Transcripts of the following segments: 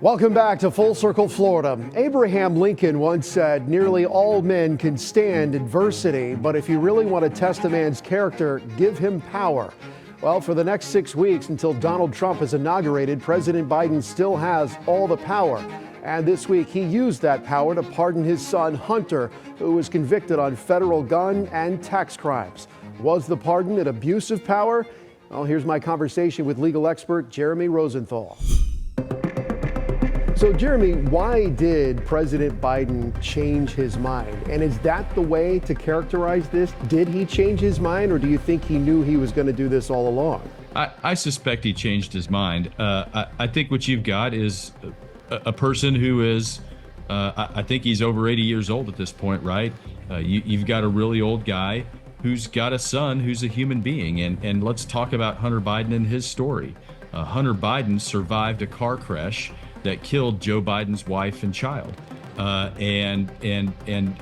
Welcome back to Full Circle, Florida. Abraham Lincoln once said, "Nearly all men can stand adversity, but if you really want to test a man's character, give him power." Well, for the next 6 weeks until Donald Trump is inaugurated, President Biden still has all the power. And this week, he used that power to pardon his son, Hunter, who was convicted on federal gun and tax crimes. Was the pardon an abuse of power? Well, here's my conversation with legal expert Jeremy Rosenthal. So, Jeremy, why did President Biden change his mind? And is that the way to characterize this? Did he change his mind, or do you think he knew he was going to do this all along? I suspect he changed his mind. I think what you've got is a person who is, I think he's over 80 years old at this point, right? You've got a really old guy who's got a son who's a human being. And let's talk about Hunter Biden and his story. Hunter Biden survived a car crash that killed Joe Biden's wife and child. And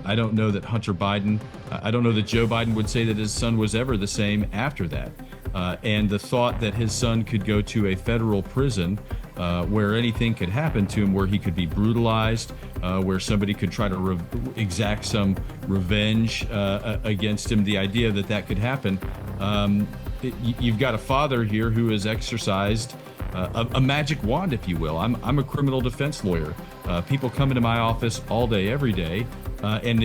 I don't know that Hunter Biden, I don't know that Joe Biden would say that his son was ever the same after that. And the thought that his son could go to a federal prison where anything could happen to him, where he could be brutalized, where somebody could try to exact some revenge against him, the idea that that could happen. You've got a father here who has exercised a magic wand, if you will. I'm a criminal defense lawyer. People come into my office all day, every day, and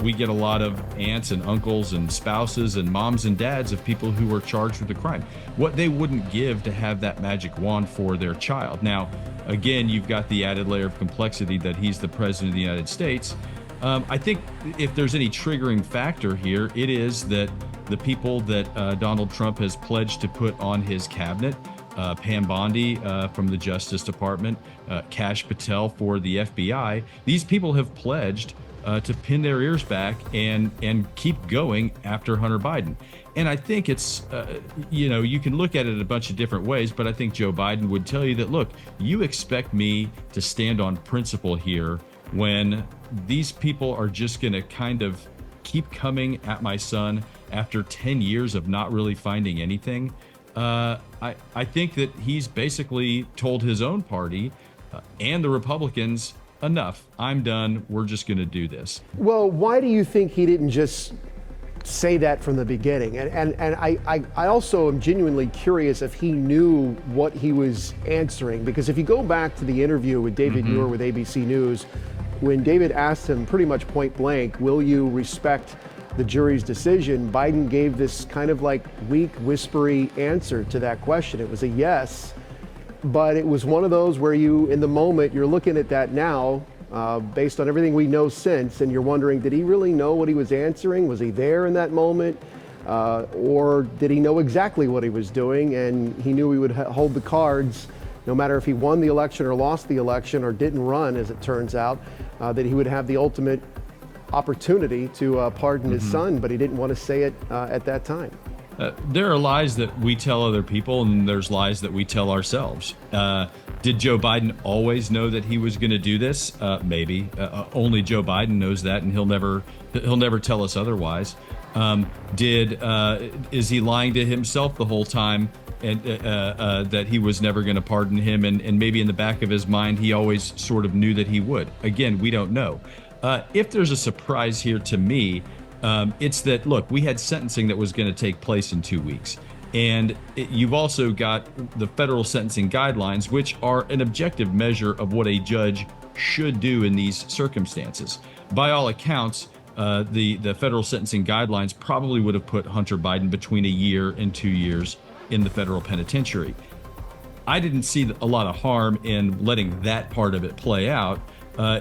we get a lot of aunts and uncles and spouses and moms and dads of people who are charged with a crime. What they wouldn't give to have that magic wand for their child. Now, again, you've got the added layer of complexity that he's the president of the United States. I think if there's any triggering factor here, it is that the people that Donald Trump has pledged to put on his cabinet, Pam Bondi from the Justice Department, Kash Patel for the FBI. These people have pledged to pin their ears back and keep going after Hunter Biden. And I think it's, you can look at it a bunch of different ways, but I think Joe Biden would tell you that, look, you expect me to stand on principle here when these people are just going to kind of keep coming at my son after 10 years of not really finding anything. I think that he's basically told his own party and the Republicans, enough, I'm done, we're just going to do this. Well, why do you think he didn't just say that from the beginning? And I also am genuinely curious if he knew what he was answering, because if you go back to the interview with David Muir with ABC News, when David asked him pretty much point blank, will you respect the jury's decision, Biden gave this kind of like weak, whispery answer to that question. It was a yes, but it was one of those where you, in the moment, you're looking at that now, based on everything we know since, and you're wondering, did he really know what he was answering? Was he there in that moment? Or did he know exactly what he was doing, and he knew he would hold the cards, no matter if he won the election or lost the election or didn't run, as it turns out, that he would have the ultimate opportunity to pardon his son, but he didn't want to say it at that time. There are lies that we tell other people, and there's lies that we tell ourselves. Did Joe Biden always know that he was going to do this? Maybe. Only Joe Biden knows that, and he'll never tell us otherwise. Is he lying to himself the whole time, and that he was never going to pardon him, and maybe in the back of his mind he always sort of knew that he would? Again, we don't know. If there's a surprise here to me, it's that, look, we had sentencing that was going to take place in 2 weeks. And you've also got the federal sentencing guidelines, which are an objective measure of what a judge should do in these circumstances. By all accounts, the federal sentencing guidelines probably would have put Hunter Biden between 1 year and 2 years in the federal penitentiary. I didn't see a lot of harm in letting that part of it play out.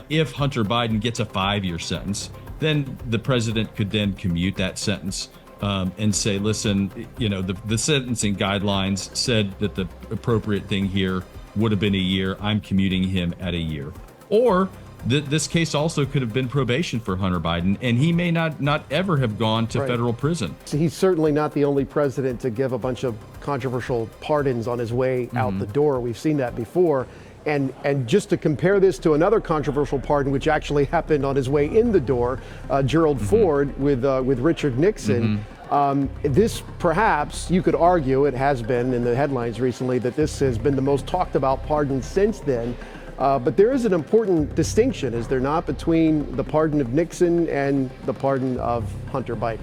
If Hunter Biden gets a 5-year sentence, then the president could then commute that sentence and say, listen, the sentencing guidelines said that the appropriate thing here would have been 1 year. I'm commuting him at 1 year. Or this case also could have been probation for Hunter Biden, and he may not ever have gone to federal prison. So he's certainly not the only president to give a bunch of controversial pardons on his way out the door. We've seen that before. And just to compare this to another controversial pardon, which actually happened on his way in the door, Gerald Ford with Richard Nixon. This, perhaps, you could argue, it has been in the headlines recently, that this has been the most talked about pardon since then. But there is an important distinction, is there not, between the pardon of Nixon and the pardon of Hunter Biden?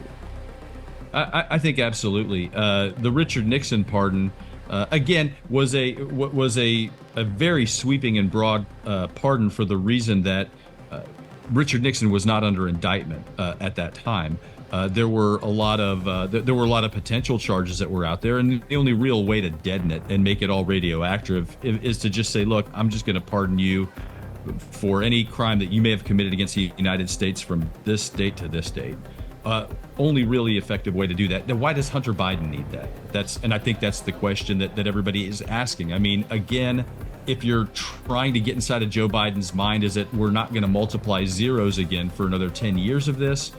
I think absolutely. The Richard Nixon pardon, again, was a very sweeping and broad pardon for the reason that Richard Nixon was not under indictment at that time. There were a lot of potential charges that were out there, and the only real way to deaden it and make it all radioactive is to just say, look, I'm just going to pardon you for any crime that you may have committed against the United States from this date to this date. Only really effective way to do that. Now, why does Hunter Biden need that? And I think that's the question that everybody is asking. I mean, again, if you're trying to get inside of Joe Biden's mind, is that we're not going to multiply zeros again for another 10 years of this?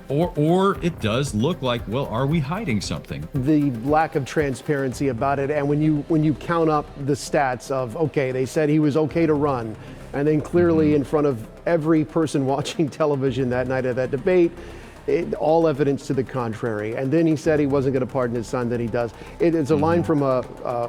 Or it does look like, well, are we hiding something? The lack of transparency about it, and when you count up the stats of, okay, they said he was okay to run, and then clearly in front of every person watching television that night of that debate, all evidence to the contrary. And then he said he wasn't going to pardon his son, then he does. It's a line from a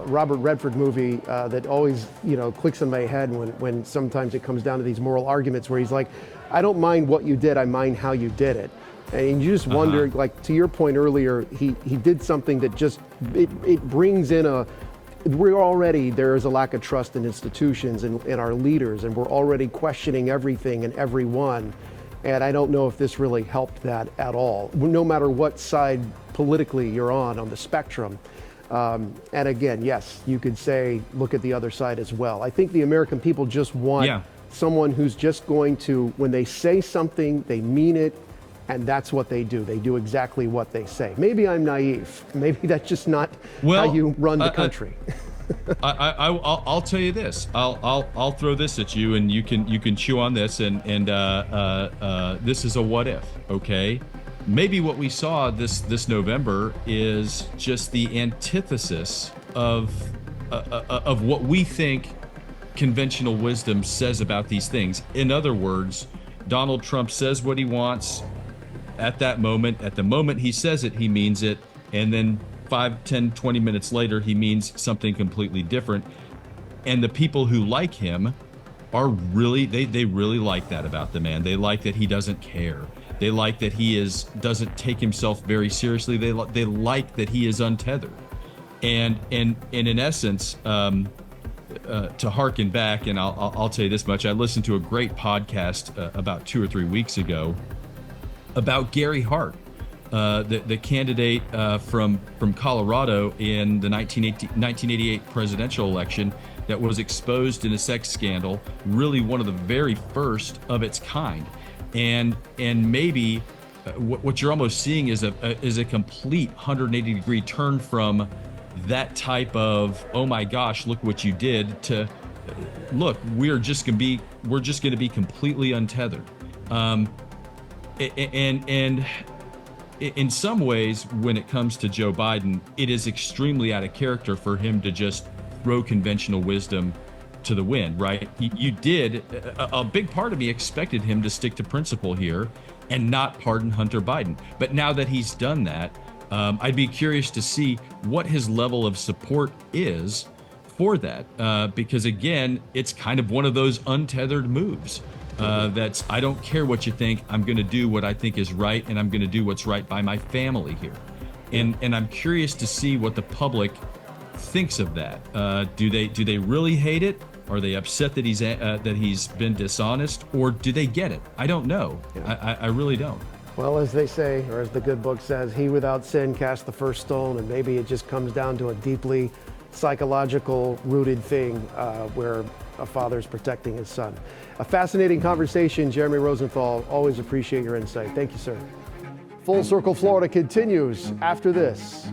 Robert Redford movie that always, clicks in my head when sometimes it comes down to these moral arguments where he's like, I don't mind what you did, I mind how you did it. And you just wonder, like to your point earlier, he did something that just, it brings in there is a lack of trust in institutions and in our leaders, and we're already questioning everything and everyone. And I don't know if this really helped that at all, no matter what side politically you're on the spectrum. And again, yes, you could say, look at the other side as well. I think the American people just want someone who's just going to, when they say something, they mean it, and that's what they do. They do exactly what they say. Maybe I'm naive. Maybe that's just not how you run the country. I'll tell you this. I'll throw this at you, and you can chew on this. And this is a what if. Okay, maybe what we saw this November is just the antithesis of what we think conventional wisdom says about these things. In other words, Donald Trump says what he wants at that moment. At the moment he says it, he means it, and then 5, 10, 20 minutes later, he means something completely different. And the people who like him are really, they really like that about the man. They like that he doesn't care. They like that he doesn't take himself very seriously. They like that he is untethered. And in essence, to harken back, and I'll tell you this much, I listened to a great podcast about 2 or 3 weeks ago about Gary Hart. The candidate from Colorado in the 1988 presidential election that was exposed in a sex scandal, really one of the very first of its kind. And maybe what you're almost seeing is a complete 180-degree turn from that type of, oh my gosh, look what you did, to look, we're just going to be completely untethered. And in some ways, when it comes to Joe Biden, it is extremely out of character for him to just throw conventional wisdom to the wind, right? A big part of me expected him to stick to principle here and not pardon Hunter Biden. But now that he's done that, I'd be curious to see what his level of support is for that. Because again, it's kind of one of those untethered moves. That's, I don't care what you think, I'm going to do what I think is right, and I'm going to do what's right by my family here. And I'm curious to see what the public thinks of that. Do they really hate it? Are they upset that he's been dishonest, or do they get it? I don't know. Yeah. I really don't. Well, as they say, or as the good book says, he without sin cast the first stone, and maybe it just comes down to a deeply psychological rooted thing where a father's protecting his son. A fascinating conversation, Jeremy Rosenthal. Always appreciate your insight. Thank you, sir. Full Circle Florida continues after this.